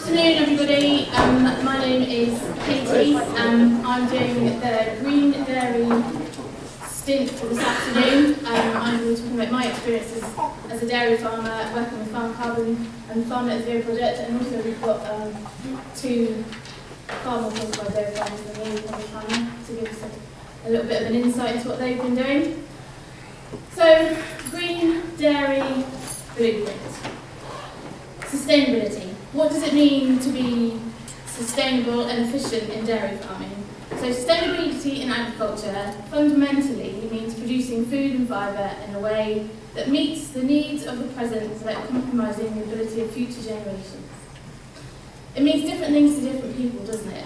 Afternoon, everybody. My name is Katie. I'm doing the green dairy stint for this afternoon. I'm going to talk about my experiences as a dairy farmer, working with Farm Carbon and the Farm Net Zero project, and also we've got two far more qualified dairy farmers than me, to give us a little bit of an insight into what they've been doing. So, green dairy blueprint. Sustainability. What does it mean to be sustainable and efficient in dairy farming? So sustainability in agriculture fundamentally means producing food and fibre in a way that meets the needs of the present without compromising the ability of future generations. It means different things to different people, doesn't it?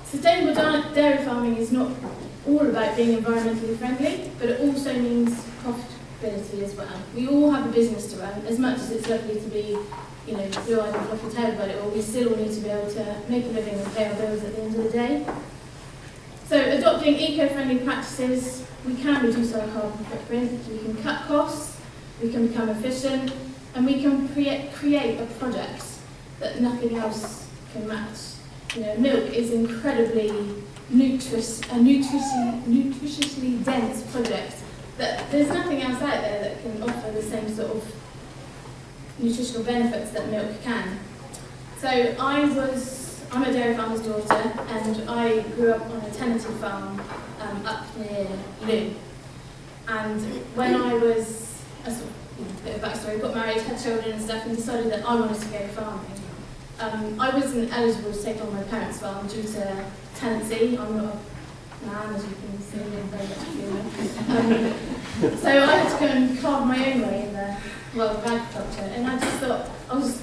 Sustainable dairy farming is not all about being environmentally friendly, but it also means profitability as well. We all have a business to run, as much as it's lovely to be, blue-eyed and fluffy-tailed about it all, we still all need to be able to make a living and pay our bills at the end of the day. So adopting eco-friendly practices, we can reduce our carbon footprint, we can cut costs, we can become efficient, and we can create a product that nothing else can match. Milk is incredibly nutritiously dense product that there's nothing else out there that can offer the same sort of nutritional benefits that milk can. So I'm a dairy farmer's daughter, and I grew up on a tenancy farm up near Loo. And when I was, a bit of backstory, got married, had children and stuff, and decided that I wanted to go farming. I wasn't eligible to take on my parents' farm due to tenancy. I'm not a man, as you can see, I'm very much female. So I had to go and carve my own way in the world of agriculture, and I just thought,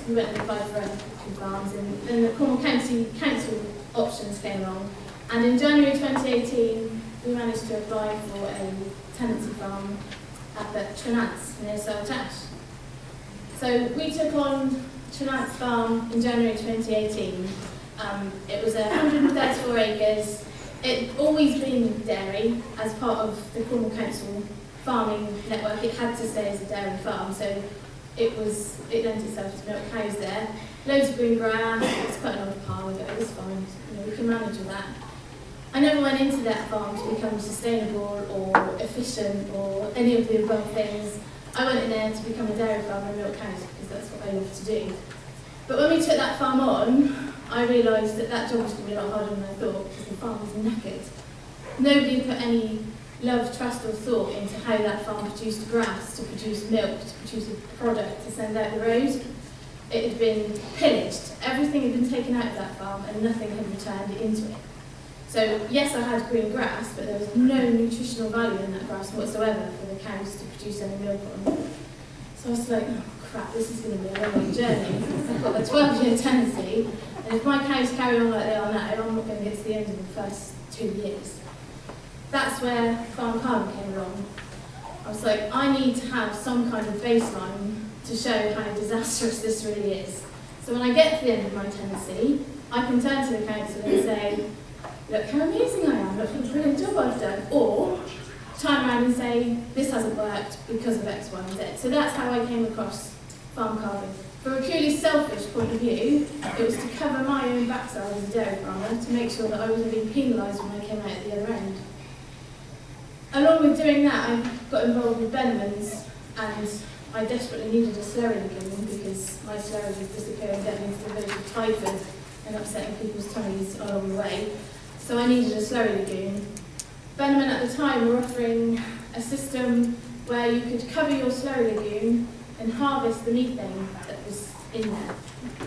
we went and applied for a few farms, and then the Cornwall County Council options came along, and in January 2018 we managed to apply for a tenancy farm at the Trenance near Saltash. So we took on Trenance farm in January 2018. It was 134 acres. It always been dairy as part of the Cornwall Council farming network. It had to stay as a dairy farm, so it lent itself to milk cows there. Loads of green grass. It's quite an old farm, but it was fine. We can manage with that. I never went into that farm to become sustainable or efficient or any of the above things. I went in there to become a dairy farmer and milk cows because that's what I love to do. But when we took that farm on, I realised that job was going to be a lot harder than I thought because the farm was knackered. Nobody put any love, trust or thought into how that farm produced grass, to produce milk, to produce a product to send out the road. It had been pillaged. Everything had been taken out of that farm and nothing had returned into it. So yes, I had green grass, but there was no nutritional value in that grass whatsoever for the cows to produce any milk on. So I was like, oh crap, this is going to be a long journey. I've got a 12-year tenancy, and if my cows carry on like they are now, I'm not going to get to the end of the first 2 years. That's where Farm Carbon came along. I was like, I need to have some kind of baseline to show how disastrous this really is. So when I get to the end of my tenancy, I can turn to the council and say, look how amazing I am, look what a brilliant job I've done. Or turn around and say, this hasn't worked because of X, Y, and Z. So that's how I came across Farm Carbon. From a purely selfish point of view, it was to cover my own backside as a dairy farmer to make sure that I wasn't being penalised when I came out at the other end. Along with doing that, I got involved with Benneman's, and I desperately needed a slurry lagoon because my slurry was disappearing down into the village of Tyford and upsetting people's tummies along the way. So I needed a slurry lagoon. Benneman at the time were offering a system where you could cover your slurry lagoon and harvest the methane that was in there.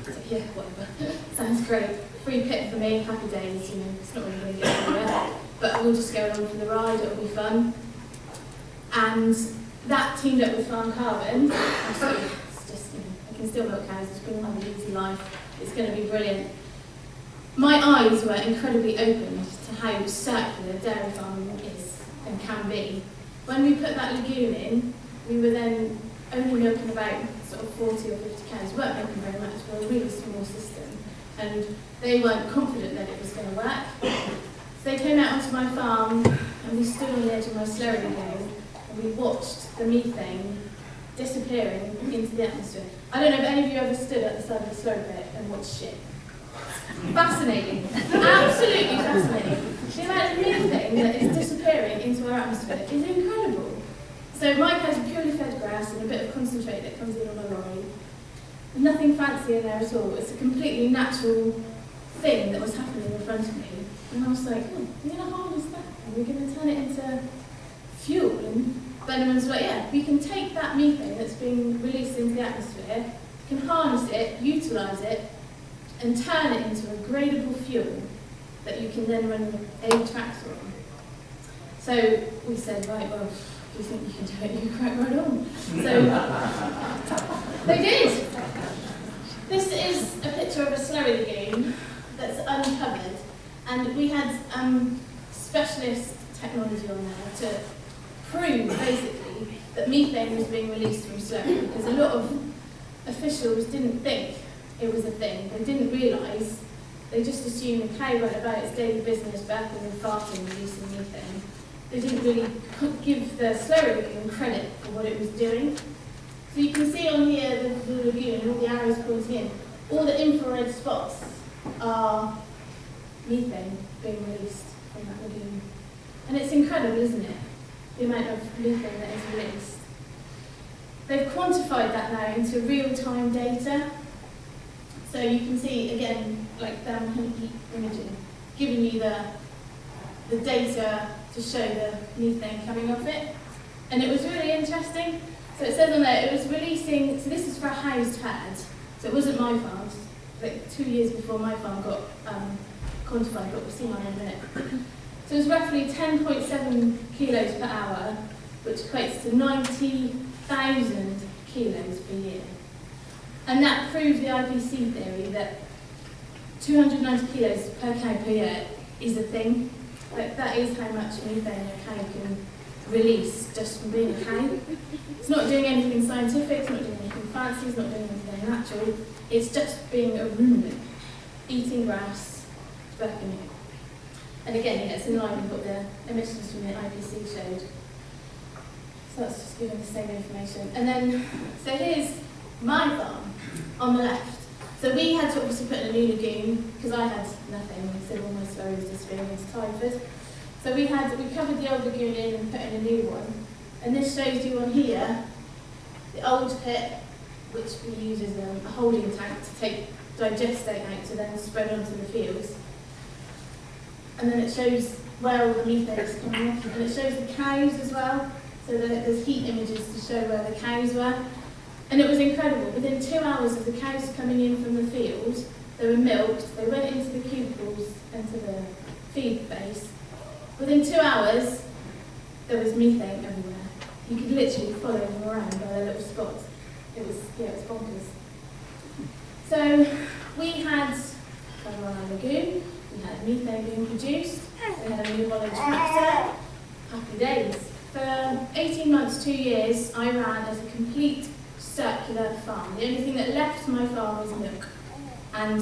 So yeah, whatever. Sounds great. Free pit for me, happy days, it's not really going to get anywhere. But we'll just go along for the ride, it'll be fun. And that teamed up with Farm Carbon. It's just, I can still milk cows, it's going to have an easy life, it's going to be brilliant. My eyes were incredibly opened to how circular dairy farming is and can be. When we put that lagoon in, we were then only milking about sort of 40 or 50 cows. We weren't milking very much, we were a really small system. And they weren't confident that it was going to work. So they came out onto my farm and we stood on the edge of my slurry lagoon and we watched the methane disappearing into the atmosphere. I don't know if any of you ever stood at the side of a slurry pit and watched shit. Fascinating. Absolutely fascinating. The amount of methane that is disappearing into our atmosphere is incredible. So my cows are purely fed grass and a bit of concentrate that comes in on a lorry. Nothing fancy in there at all. It's a completely natural thing that was happening in front of me. And I was like, oh, we're going to harness that and we're going to turn it into fuel. And Benjamin was like, yeah, we can take that methane that's being released into the atmosphere, can harness it, utilise it, and turn it into a gradable fuel that you can then run a tractor on. So we said, right, well, do you think you can do it? You crack right on. So they did. This is a picture of a slurry lagoon that's uncovered, and we had specialist technology on there to prove, basically, that methane was being released from slurry, because a lot of officials didn't think it was a thing. They didn't realise. They just assumed the cow went about its daily business, bathing and farting, releasing methane. They didn't really give the slurry lagoon credit for what it was doing. So you can see on here the lagoon and all the arrows pointing in. All the infrared spots are methane being released from that lagoon. And it's incredible, isn't it? The amount of methane that is released. They've quantified that now into real-time data. So you can see, again, like thermal heat imaging, giving you the data to show the methane coming off it. And it was really interesting. So it says on there, it was releasing, so this is for a housed herd. So it wasn't my farm, like 2 years before my farm got quantified, but we'll see mine in a minute. So it was roughly 10.7 kilos per hour, which equates to 90,000 kilos per year. And that proved the IPC theory that 290 kilos per cow per year is a thing. Like, that is how much methane a cow can release just from being a cow. It's not doing anything scientific, it's not doing anything fancy, it's not doing anything natural. It's just being a ruminant, eating grass, burping it. And again, yeah, it's in line with what the emissions from the IPC showed. So that's just giving the same information. And then, so here's my farm on the left. So we had to obviously put in a new lagoon, because I had nothing, so all my slurry was disappearing into typhus. So we covered the old lagoon in and put in a new one. And this shows you on here, the old pit, which we use as a holding tank to take digestate out to then spread onto the fields. And then it shows where all the methane is coming off. And it shows the cows as well. So there's heat images to show where the cows were. And it was incredible. Within 2 hours of the cows coming in from the field, they were milked, they went into the cubicles, into the feed base. Within 2 hours, there was methane everywhere. You could literally follow them around by their little spots. It was bonkers. So we had cover on our lagoon, we had methane being produced, we had a new Holland tractor. Happy days. For 18 months, 2 years, I ran as a complete circular farm. The only thing that left my farm was milk and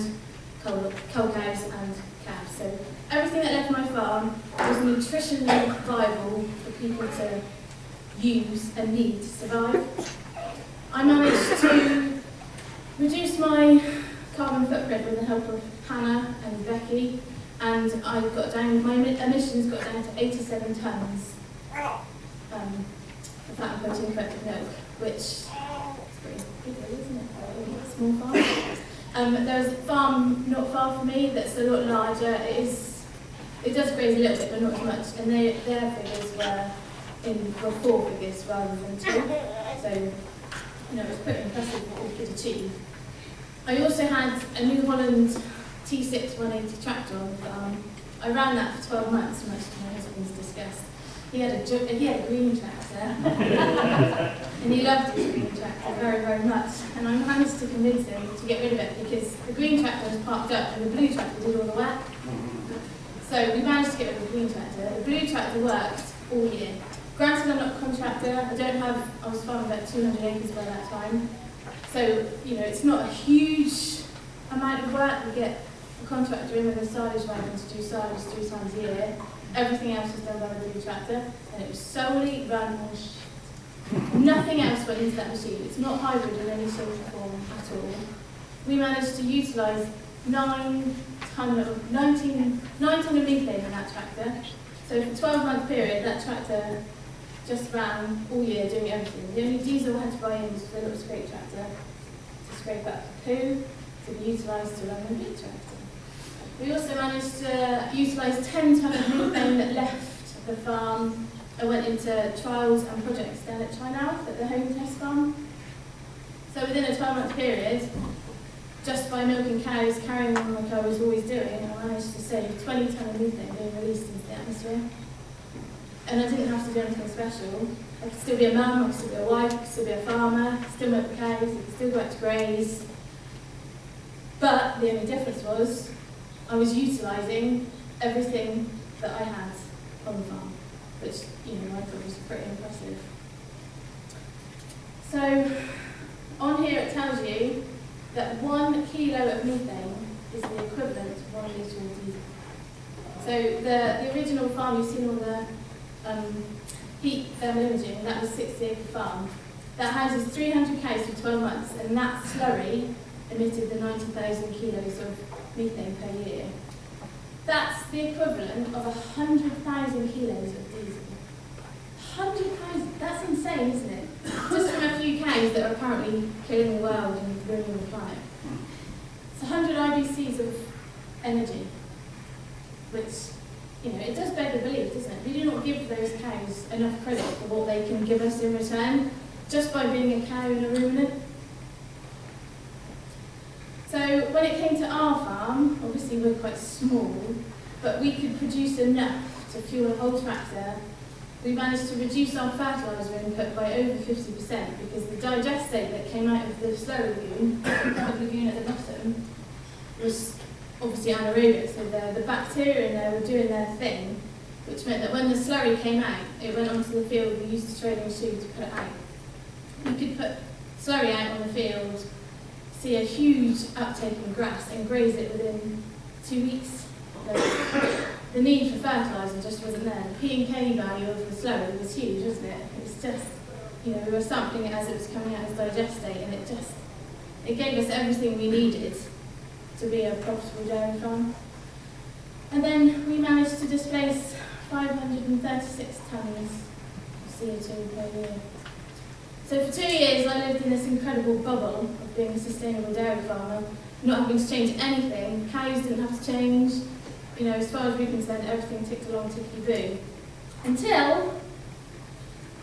cow cows and calves. So everything that left my farm was nutritionally viable for people to use and need to survive. I managed to reduce my carbon footprint with the help of Hannah and Becky, and my emissions got down to 87 tonnes of fat and protein effective milk, which is pretty good, isn't it? For a small farm. There's a farm not far from me that's a lot larger. It does graze a little bit, but not as much, and their figures were 4 figures rather than 2. So, it's pretty impressive what we could achieve. I also had a New Holland T6 180 tractor on the farm. I ran that for 12 months, much to my husband's disgust. He had a green tractor, and he loved his green tractor very, very much. And I managed to convince him to get rid of it because the green tractor was parked up and the blue tractor did all the work. So we managed to get rid of the green tractor. The blue tractor worked all year. Granted, I'm not a contractor. I was farming about 200 acres by that time. So, it's not a huge amount of work. We get a contractor in with a silage wagon to do silage 3 times a year. Everything else was done by the blue tractor, and it was solely run on shit. nothing else went into that machine. It's not hybrid in any shape or form at all. We managed to utilise 9 tonne of methane in that tractor. So for a 12-month period, that tractor just ran all year doing everything. The only diesel I had to buy in was the little scrape tractor to scrape up the poo to be utilised to run the big tractor. We also managed to utilise 10 tonne of methane that left the farm and went into trials and projects down at Trenance at the home test farm. So within a 12-month period, just by milking cows, carrying on like I was always doing, I managed to save 20 tonne of methane being released into the atmosphere. And I didn't have to do anything special. I could still be a mum, I could still be a wife, I could still be a farmer, I could still milk the cows, I could still go out to graze. But the only difference was I was utilising everything that I had on the farm, which, I thought was pretty impressive. So, on here it tells you that 1 kilo of methane is the equivalent to 1 litre of diesel. So, the original farm, you've seen all the heat thermal imaging, that was 60-acre farm. That houses 300 cows for 12 months, and that slurry emitted the 90,000 kilos of methane per year. That's the equivalent of 100,000 kilos of diesel. 100,000, that's insane, isn't it? Just from a few cows that are apparently killing the world and ruining the planet. It's 100 IBCs of energy, which, it does beg the belief, doesn't it? We do not give those cows enough credit for what they can give us in return, just by being a cow and a ruminant. So when it came to our farm, obviously we're quite small, but we could produce enough to fuel a whole tractor. We managed to reduce our fertiliser input by over 50% because the digestate that came out of the slurry lagoon, the lagoon at the bottom, was obviously anaerobic, so the bacteria in there were doing their thing, which meant that when the slurry came out, it went onto the field. We used a trailing shoe to put it out. We could put slurry out on the field, see a huge uptake in grass and graze it within 2 weeks. The need for fertiliser just wasn't there. The P&K value of the slurry was huge, wasn't it? It was just, we were sampling it as it was coming out as digestate, and it gave us everything we needed to be a profitable dairy farm. And then we managed to displace 536 tonnes of CO2 per year. So for 2 years I lived in this incredible bubble of being a sustainable dairy farmer, not having to change anything. Cows didn't have to change. As far as we're concerned, everything ticked along tickety-boo. Until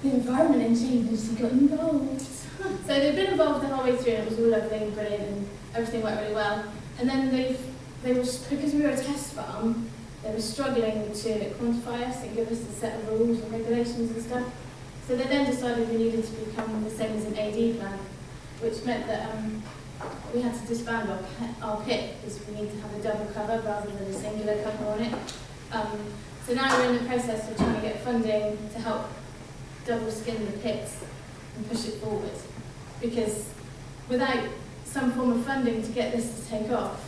the environment agency got involved. So they've been involved the whole way through, and it was all lovely and brilliant, and everything went really well. And then they were, because we were a test farm, they were struggling to quantify us and give us a set of rules and regulations and stuff. So they then decided we needed to become the same as an AD plant, which meant that we had to disband our pit because we need to have a double cover rather than a singular cover on it. So now we're in the process of trying to get funding to help double skin the pits and push it forward. Because without some form of funding to get this to take off,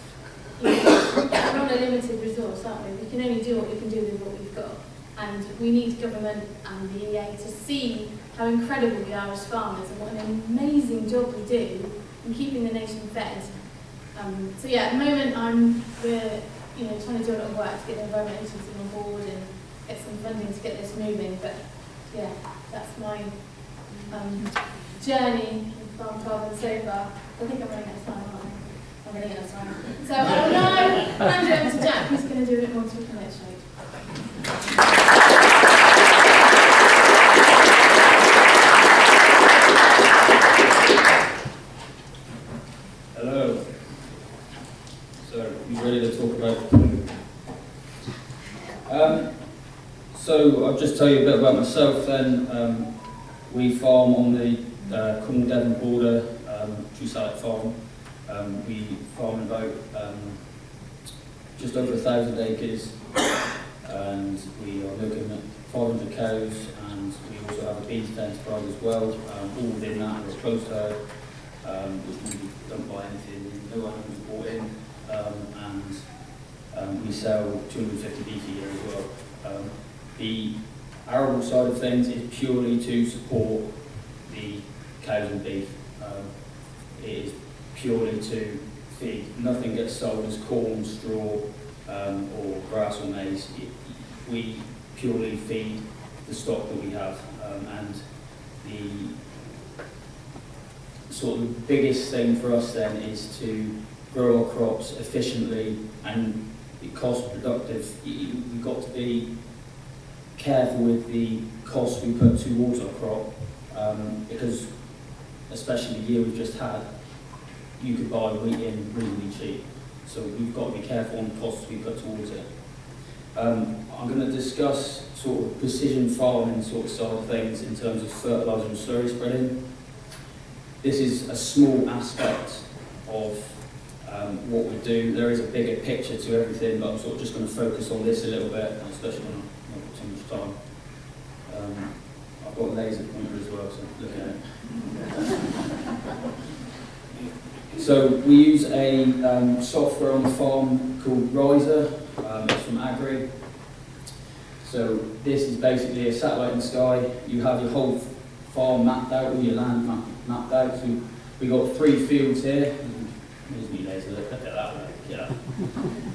we're on a limited resource, aren't we? We can only do what we can do with what we've got. And we need government and the EA to see how incredible we are as farmers and what an amazing job we do in keeping the nation fed. So yeah, at the moment we're trying to do a lot of work to get the Environment Agency on board and get some funding to get this moving. But yeah, that's my journey in farm carbon so far. I think I'm running out of time, aren't I? I'm running out of time. So I will now hand it over to Jack, who's going to do a bit more talking about shade. Hello. So, you ready to talk about poo? So, I'll just tell you a bit about myself then. We farm on the Cornwall-Devon border, Tresallick farm. We farm about just over 1,000 acres, and we are looking at 500 cows, and we also have a beef enterprise as well. All within that, we're close to which we don't buy anything, no animals bought in, and we sell 250 beef a year as well. The arable side of things is purely to support the cows and beef. It is purely to feed. Nothing gets sold as corn, straw, or grass or maize. We purely feed the stock that we have, and the sort of biggest thing for us then is to grow our crops efficiently and be cost productive. We've got to be careful with the cost we put towards our crop, because especially the year we've just had, you could buy wheat in reasonably cheap. So we've got to be careful on the costs we put towards it. I'm going to discuss sort of precision farming sort of side of things in terms of fertiliser and slurry spreading. This is a small aspect of what we do. There is a bigger picture to everything, but I'm sort of just going to focus on this a little bit, especially when I've not got too much time. I've got a laser pointer as well, so look at it. So we use a software on the farm called Riser. It's from Agri. So this is basically a satellite in the sky. You have your whole farm mapped out, all your land mapped out. So we've got 3 fields here. Here's me laser, look at that. Yeah.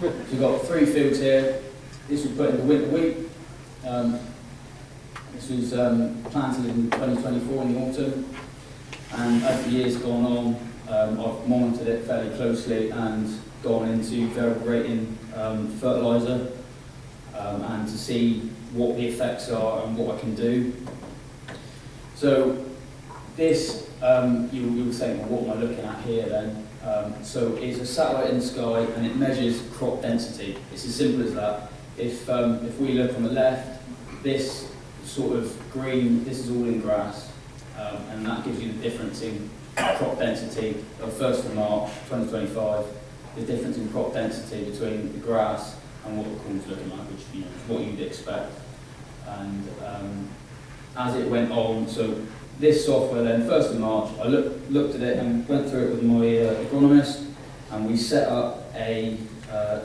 So we've got 3 fields here. This was put in the winter wheat. This was planted in 2024 in the autumn. And as the year's gone on, I've monitored it fairly closely and gone into variable rating fertiliser, and to see what the effects are and what I can do. So this, you'll say, well, what am I looking at here then? So it's a satellite in the sky and it measures crop density. It's as simple as that. If we look on the left, this sort of green, this is all in grass, and that gives you the difference in crop density of 1st of March 2025, the difference in crop density between the grass and what the corn's looking like, which is what you'd expect. And as it went on, so this software then, 1st of March, I looked at it and went through it with my agronomist, and we set up a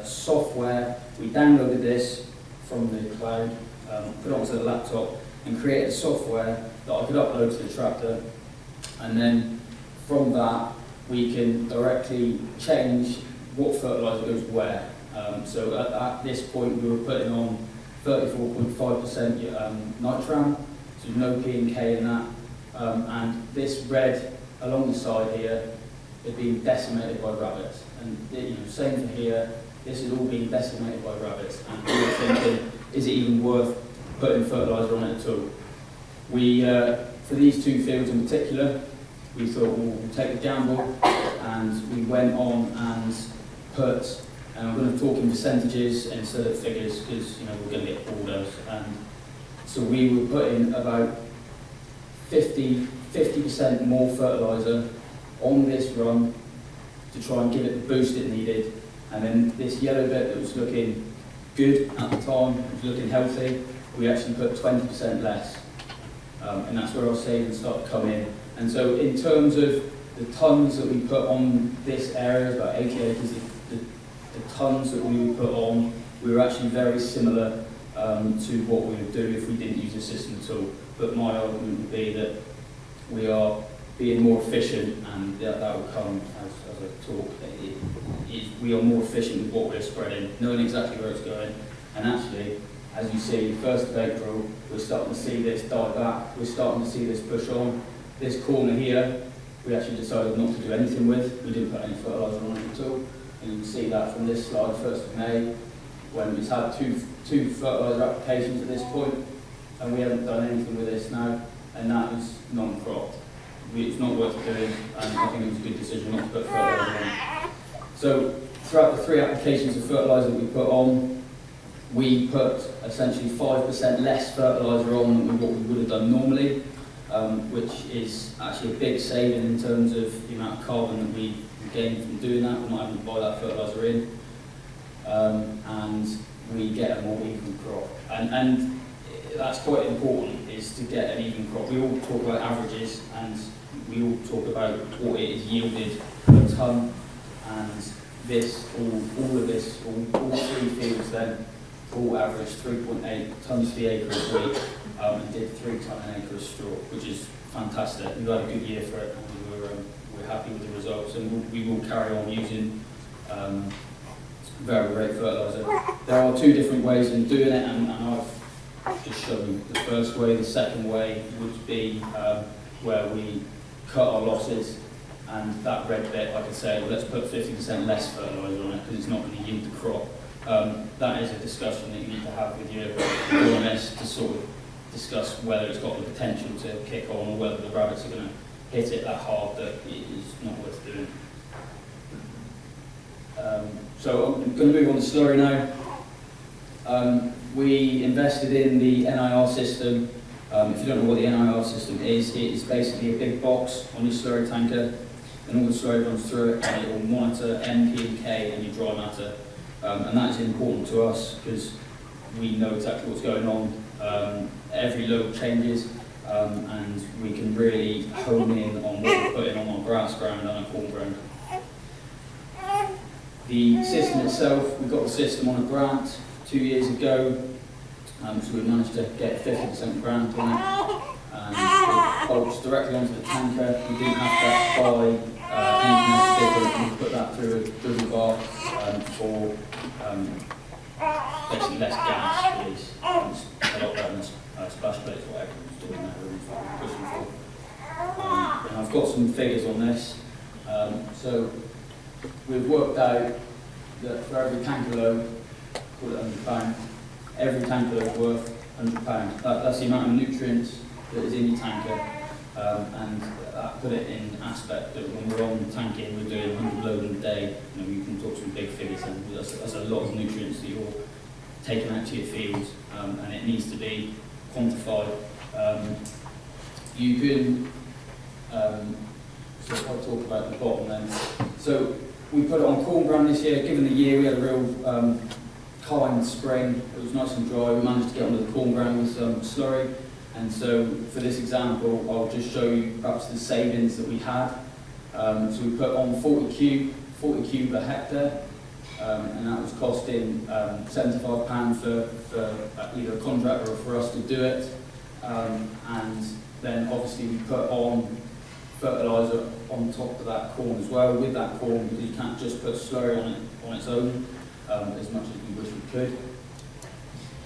software. We downloaded this from the cloud, put it onto the laptop, and created software that I could upload to the tractor, and then from that we can directly change what fertiliser goes where. So at this point we were putting on 34.5% nitram, so no P and K in that, and this red along the side here is being decimated by rabbits, and same for here. This is all being decimated by rabbits, and we were thinking, is it even worth putting fertiliser on it at all? We, for these 2 fields in particular, we thought, well, we'll take the gamble, and we went on and put, and I'm going to talk in percentages instead of figures, because we're going to get orders. And so we were putting about 50% more fertiliser on this run to try and give it the boost it needed. And then this yellow bit that was looking good at the time, it was looking healthy, we actually put 20% less. And that's where our savings start to come in. And so in terms of the tonnes that we put on this area, about 80 acres, the tonnes that we would put on, we were actually very similar to what we would do if we didn't use the system at all. But my argument would be that we are being more efficient, and that will come as I talk. We are more efficient with what we're spreading, knowing exactly where it's going. And actually, as you see, 1st of April, we're starting to see this die back. We're starting to see this push on. This corner here, we actually decided not to do anything with. We didn't put any fertiliser on it at all. And you can see that from this slide, 1st of May, when we've had two fertiliser applications at this point, and we haven't done anything with this now, and that is non-crop. It's not worth doing, and I think it was a good decision not to put fertiliser on. So throughout the 3 applications of fertiliser that we put on, we put essentially 5% less fertiliser on than what we would have done normally, which is actually a big saving in terms of the amount of carbon that we gain from doing that. We're not having to buy that fertiliser in, and we get a more even crop. And that's quite important, is to get an even crop. We all talk about averages, and we all talk about what it is yielded per tonne, and all 3 fields then all averaged 3.8 tonnes per acre of wheat, and did 3 tonne an acre of straw, which is fantastic. We've had a good year for it, and we're happy with the results, and we will carry on using variable rate fertiliser. There are two different ways in doing it, and I've just shown you the first way. The second way would be where we cut our losses, and that red bit, like I say, let's put 50% less fertiliser on it because it's not going to yield the crop. That is a discussion that you need to have with your agronomist to sort of discuss whether it's got the potential to kick on or whether the rabbits are going to hit it that hard that it is not worth doing. So I'm going to move on to slurry now. We invested in the NIR system. If you don't know what the NIR system is, it is basically a big box on your slurry tanker, and all the slurry runs through it, and it will monitor M, P and K and your dry matter. And that is important to us because we know exactly what's going on. Every load changes, and we can really hone in on what we're putting on our grass ground and our corn ground. The system itself, we got the system on a grant 2 years ago, so we managed to get 50% grant on it, and it bolts directly onto the tanker. We didn't have to buy anything else different. We put that through a drizzle bar for basically less gas. It's a lot better than splash plates or whatever it's doing there, really pushing for. And I've got some figures on this. So we've worked out that for every tanker load, call it £100, every tanker load is worth £100. That's the amount of nutrients that is in your tanker, and that put it in aspect that when we're on tanking, we're doing 100 loading a day. You can talk some big figures, and that's a lot of nutrients that you're taking out to your fields, and it needs to be quantified. You can, so I'll talk about the bottom then. So we put it on corn ground this year. Given the year, we had a real kind spring. It was nice and dry. We managed to get onto the corn ground with some slurry. And so for this example, I'll just show you perhaps the savings that we had. So we put on 40 cube a hectare, and that was costing £75 for either a contractor or for us to do it. And then obviously we put on fertiliser on top of that corn as well, with that corn, because you can't just put slurry on it on its own, as much as we wish we could.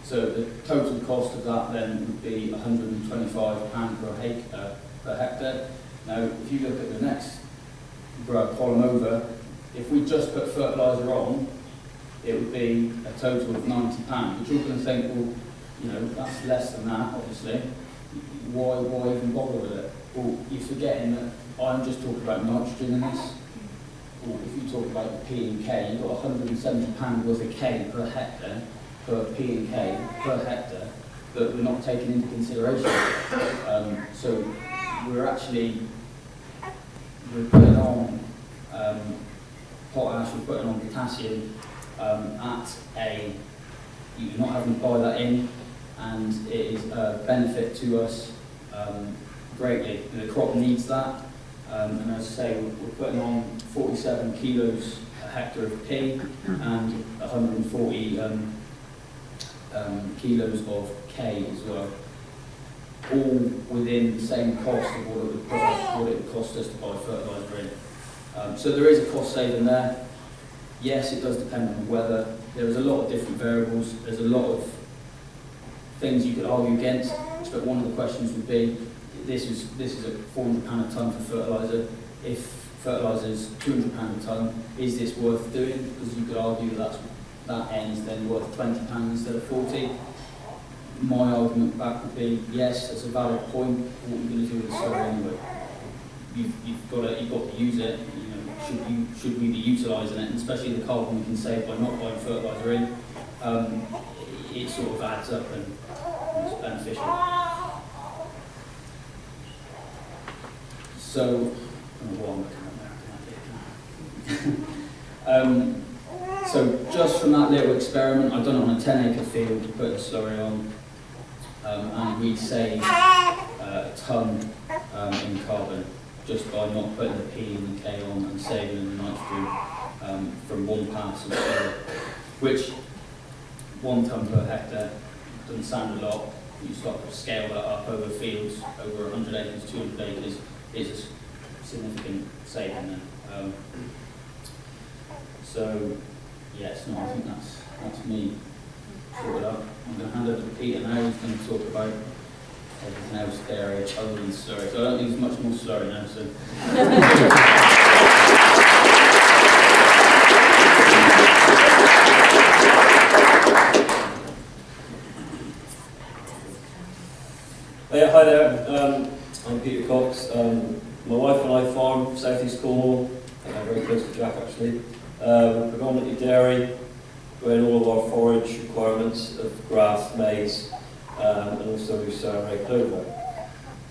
So the total cost of that then would be £125 per hectare. Now, if you look at the next column over, if we just put fertiliser on, it would be a total of £90, which you're going to think, well, that's less than that, obviously. Why even bother with it? Well, you're forgetting that I'm just talking about nitrogen in this. Or if you talk about the P and K, you've got £170 worth of K per hectare, per P and K per hectare, that we're not taking into consideration. So we're putting on potash, we're putting on potassium you're not having to buy that in, and it is a benefit to us greatly. The crop needs that, and as I say, we're putting on 47 kilos a hectare of P and 140 kilos of K as well, all within the same cost of what it would cost us to buy fertiliser in. So there is a cost saving there. Yes, it does depend on the weather. There is a lot of different variables. There's a lot of things you could argue against, but one of the questions would be, this is a £400 a tonne for fertiliser. If fertiliser is £200 a tonne, is this worth doing? Because you could argue that ends then worth £20 instead of 40. My argument back would be, yes, that's a valid point. What are you going to do with the slurry anyway? You've got to use it. Should we be utilising it? And especially the carbon we can save by not buying fertiliser in. It sort of adds up and it's beneficial. So, I don't know what I'm looking at there. So just from that little experiment, I've done it on a 10-acre field to put a slurry on, and we saved a tonne in carbon just by not putting the P and the K on and saving the nitrogen from one pass of slurry, which 1 tonne per hectare doesn't sound a lot, you start to scale that up over fields, over 100 acres, 200 acres, is a significant saving then. So, yes, no, I think that's me sorted up. I'm going to hand over to Peter now, who's going to talk about everything else area other than slurry. So I don't think there's much more slurry now, so. Hi there, I'm Peter Cox. My wife and I farm South East Cornwall, very close to Jack actually. We're predominantly dairy, growing all of our forage requirements of grass, maize, and also lucerne, red clover.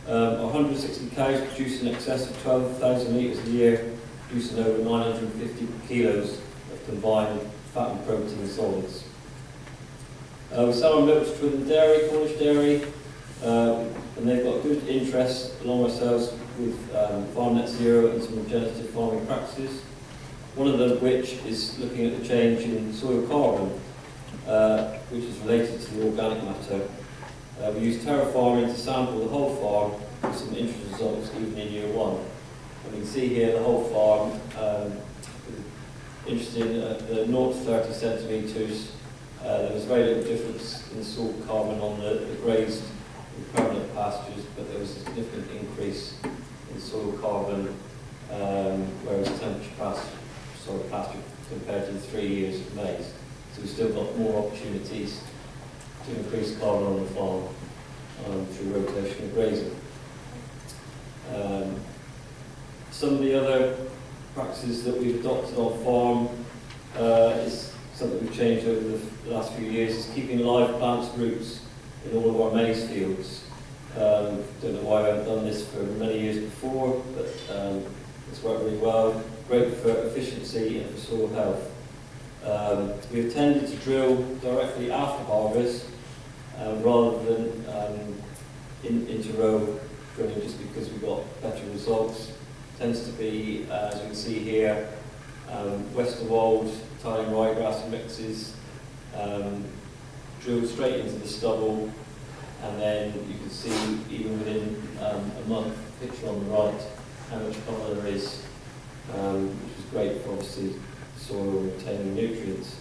Our 160 cows produce in excess of 12,000 litres a year, producing over 950 kilos of combined fat and protein solids. We sell our milk to Twin Dairy, Cornish Dairy, and they've got good interest along ourselves with Farm Net Zero and some regenerative farming practices. One of them which is looking at the change in soil carbon, which is related to the organic matter. We use terraforming to sample the whole farm with some interesting results even in year one. And you can see here the whole farm, interesting at the 0 to 30 centimetres. There was very little difference in soil carbon on the grazed and permanent pastures, but there was a significant increase in soil carbon, whereas temperature pasture compared to the 3 years of maize. So we've still got more opportunities to increase carbon on the farm through rotational grazing. Some of the other practices that we've adopted on farm is something we've changed over the last few years, is keeping live plants roots in all of our maize fields. Don't know why I haven't done this for many years before, but it's worked really well. Great for efficiency and for soil health. We've tended to drill directly after harvest rather than into row drilling, just because we've got better results. Tends to be, as you can see here, west of old, tying ryegrass mixes, drilled straight into the stubble, and then you can see even within a month, picture on the right, how much colour there is, which is great for obviously soil retaining nutrients.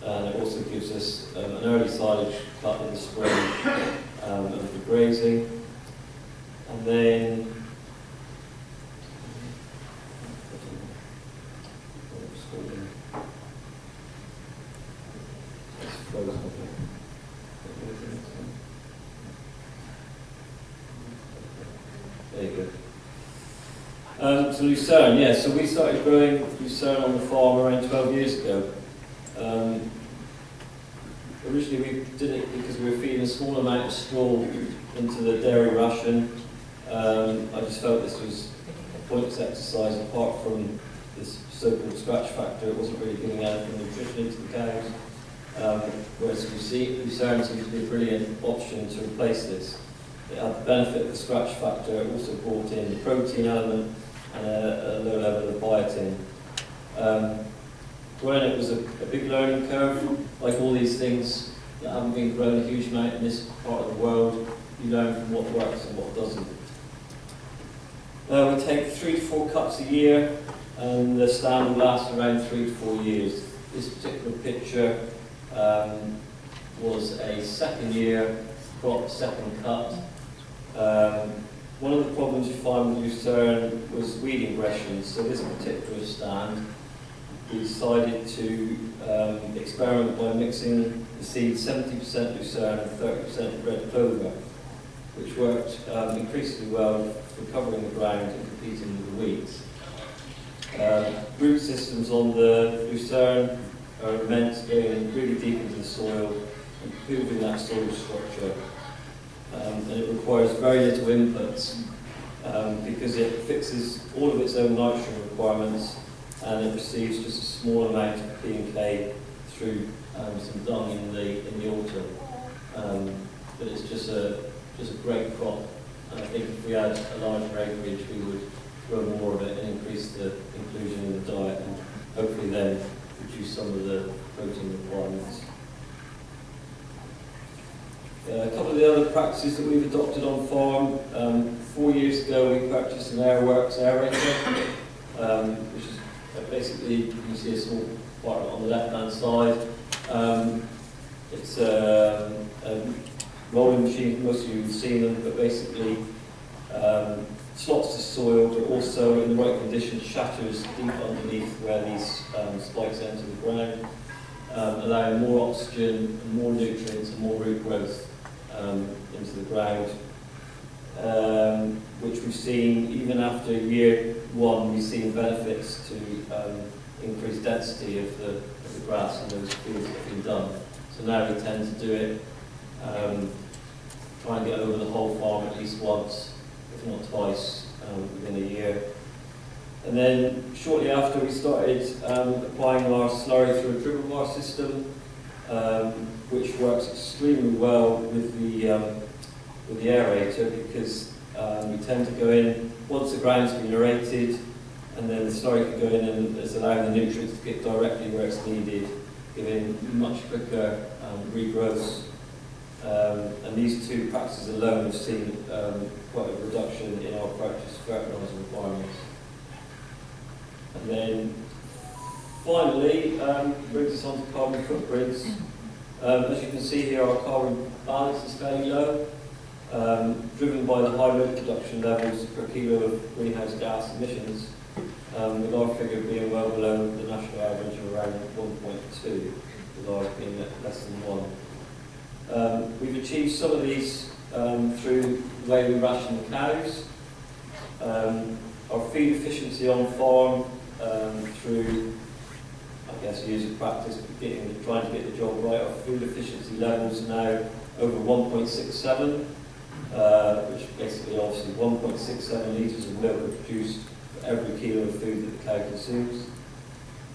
And it also gives us an early silage cut in the spring of the grazing. And then there you go. So lucerne, yeah, so we started growing lucerne on the farm around 12 years ago. Originally we did it because we were feeding a small amount of straw into the dairy ration. I just felt this was a pointless exercise apart from this so-called scratch factor. It wasn't really giving anything nutrition into the cows. Whereas lucerne seems to be a brilliant option to replace this. It had the benefit of the scratch factor. It also brought in the protein element and a low level of biotin. Growing it was a big learning curve. Like all these things that haven't been grown a huge amount in this part of the world, you learn from what works and what doesn't. We take 3 to 4 cuts a year, and the stand will last around 3 to 4 years. This particular picture was a second year, got second cut. One of the problems you find with lucerne was weed aggression. So this particular stand, we decided to experiment by mixing the seed 70% lucerne and 30% red clover, which worked increasingly well for covering the ground and competing with the weeds. Root systems on the lucerne are immense, going really deep into the soil, improving that soil structure. And it requires very little inputs because it fixes all of its own nitrogen requirements, and it receives just a small amount of P and K through some dung in the autumn. But it's just a great crop, and I think if we had a larger acreage, we would grow more of it and increase the inclusion in the diet, and hopefully then reduce some of the protein requirements. A couple of the other practices that we've adopted on farm. 4 years ago we purchased an Airworks aerator, which is basically, you can see a small part on the left hand side. It's a rolling machine, most of you have seen them, but basically slots the soil, but also in the right conditions shatters deep underneath where these spikes enter the ground, allowing more oxygen, and more nutrients and more root growth into the ground, which we've seen even after year one. We've seen benefits to increased density of the grass in those fields that have been done. So now we tend to do it, try and get over the whole farm at least once, if not twice, within a year. And then shortly after we started applying our slurry through a dribble bar system, which works extremely well with the aerator, because we tend to go in once the ground's been aerated, and then the slurry can go in and is allowing the nutrients to get directly where it's needed, giving much quicker regrowths. And these two practices alone have seen quite a reduction in our purchase fertiliser requirements. And then finally, brings us on to carbon footprints. As you can see here, our carbon balance is fairly low, driven by the high milk production levels per kilo of greenhouse gas emissions, with our figure being well below the national average of around 1.2, with ours being at less than 1. We've achieved some of these through the way we ration the cows, our feed efficiency on farm through, I guess, years of practice, trying to get the job right. Our food efficiency levels now over 1.67, which basically obviously 1.67 litres of milk are produced for every kilo of food that the cow consumes.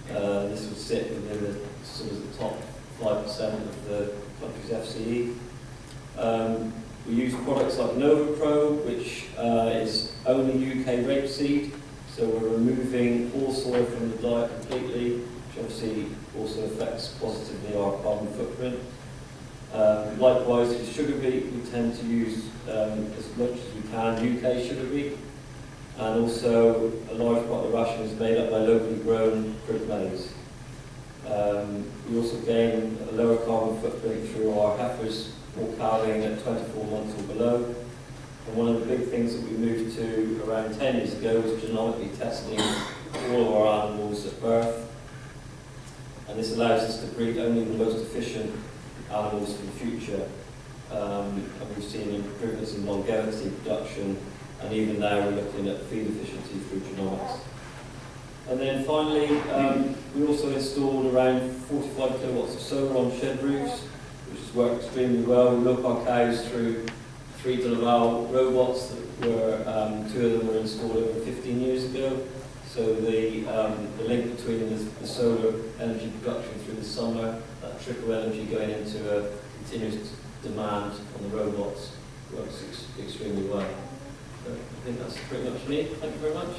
This would sit within the sort of the top 5% of the country's FCE. We use products like NovaPro, which is only UK rapeseed, so we're removing all soy from the diet completely, which obviously also affects positively our carbon footprint. Likewise, with sugar beet, we tend to use as much as we can UK sugar beet, and also a large part of the ration is made up by locally grown fruit maize. We also gain a lower carbon footprint through our heifers or cowing at 24 months or below. And one of the big things that we moved to around 10 years ago was genomically testing all of our animals at birth. And this allows us to breed only the most efficient animals for the future. And we've seen improvements in longevity, production, and even now we're looking at feed efficiency through genomics. And then finally, we also installed around 45 kilowatts of solar on shed roofs, which has worked extremely well. We milk our cows through 3 Delaval robots that were, 2 of them were installed over 15 years ago. So the link between the solar energy production through the summer, that trickle energy going into a continuous demand on the robots, works extremely well. So I think that's pretty much me. Thank you very much.